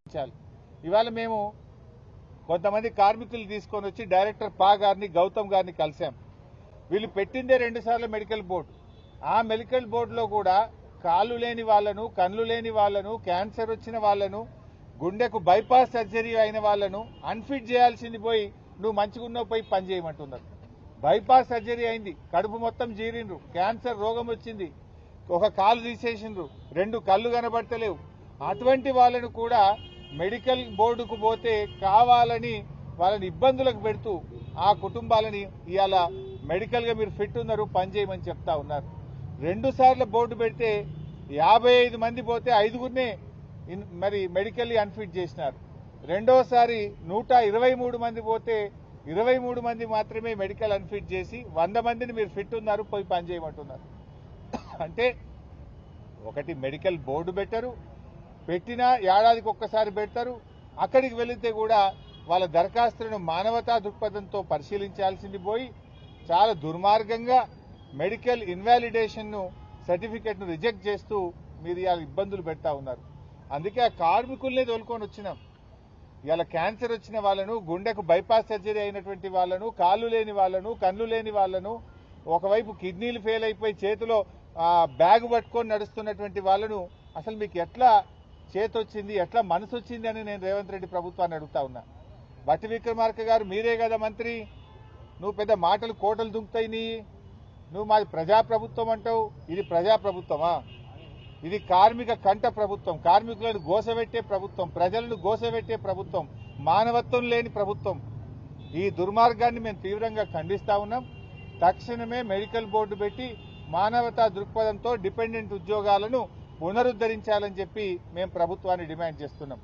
ఇవాళ మేము కొంతమంది కార్మికులు తీసుకొని వచ్చి డైరెక్టర్ పా గారిని గౌతమ్ గారిని కలిసాం. వీళ్ళు పెట్టిందే 2 సార్లు మెడికల్ బోర్డు. ఆ మెడికల్ బోర్డులో కూడా కాళ్ళు లేని వాళ్లను, కళ్ళు లేని వాళ్లను, క్యాన్సర్ వచ్చిన వాళ్లను, గుండెకు బైపాస్ సర్జరీ అయిన వాళ్లను అన్ఫిట్ చేయాల్సింది పోయి నువ్వు మంచిగున్నావు పోయి పని చేయమంటున్నారు. బైపాస్ సర్జరీ అయింది, కడుపు మొత్తం జీరిండ్రు, క్యాన్సర్ రోగం వచ్చింది, ఒక కాలు తీసేసిండ్రు, 2 కళ్ళు కనబడతలేవు. అటువంటి వాళ్ళను కూడా మెడికల్ బోర్డుకు పోతే కావాలని వాళ్ళని ఇబ్బందులకు పెడుతూ ఆ కుటుంబాలని ఇవాళ మెడికల్ గా మీరు ఫిట్ ఉన్నారు పని చేయమని చెప్తా ఉన్నారు. 2 సార్లు బోర్డు పెడితే 55 మంది పోతే 5గురినే మరి మెడికల్లీ అన్ఫిట్ చేసినారు. రెండోసారి 123 మంది పోతే 23 మంది మాత్రమే మెడికల్ అన్ఫిట్ చేసి 100 మందిని మీరు ఫిట్ ఉన్నారు పోయి పని చేయమంటున్నారు. అంటే ఒకటి మెడికల్ బోర్డు పెట్టరు, పెట్టినా ఏడాదికి ఒక్కసారి పెడతారు. అక్కడికి వెళితే కూడా వాళ్ళ దరఖాస్తులను మానవతా దృక్పథంతో పరిశీలించాల్సింది పోయి చాలా దుర్మార్గంగా మెడికల్ ఇన్వాలిడేషన్ సర్టిఫికెట్ ను రిజెక్ట్ చేస్తూ మీరు ఇలా ఇబ్బందులు పెడతా ఉన్నారు. అందుకే ఆ కార్మికుల్నే తోలుకొని వచ్చినాం. ఇలా క్యాన్సర్ వచ్చిన వాళ్ళను, గుండెకు బైపాస్ సర్జరీ అయినటువంటి వాళ్ళను, కాళ్ళు లేని వాళ్ళను, కళ్ళు లేని వాళ్ళను, ఒకవైపు కిడ్నీలు ఫెయిల్ అయిపోయి చేతిలో బ్యాగ్ పట్టుకొని నడుస్తున్నటువంటి వాళ్ళను అసలు మీకు ఎట్లా చేతొచ్చింది, ఎట్లా మనసు వచ్చింది అని నేను రేవంత్ రెడ్డి ప్రభుత్వాన్ని అడుగుతా ఉన్నా. బట్టి విక్రమార్క గారు మీరే కదా మంత్రి, నువ్వు పెద్ద మాటలు కోటలు దుంకుతాయి నీ, నువ్వు మాది ప్రజాప్రభుత్వం అంటావు. ఇది ప్రజాప్రభుత్వమా? ఇది కార్మిక కంట ప్రభుత్వం, కార్మికులను గోసబెట్టే ప్రభుత్వం, ప్రజలను గోసబెట్టే ప్రభుత్వం, మానవత్వం లేని ప్రభుత్వం. ఈ దుర్మార్గాన్ని మేము తీవ్రంగా ఖండిస్తా ఉన్నాం. తక్షణమే మెడికల్ బోర్డు పెట్టి మానవతా దృక్పథంతో డిపెండెంట్ ఉద్యోగాలను పునరుద్ధరించాలని చెప్పి మేము ప్రభుత్వాన్ని డిమాండ్ చేస్తున్నాం.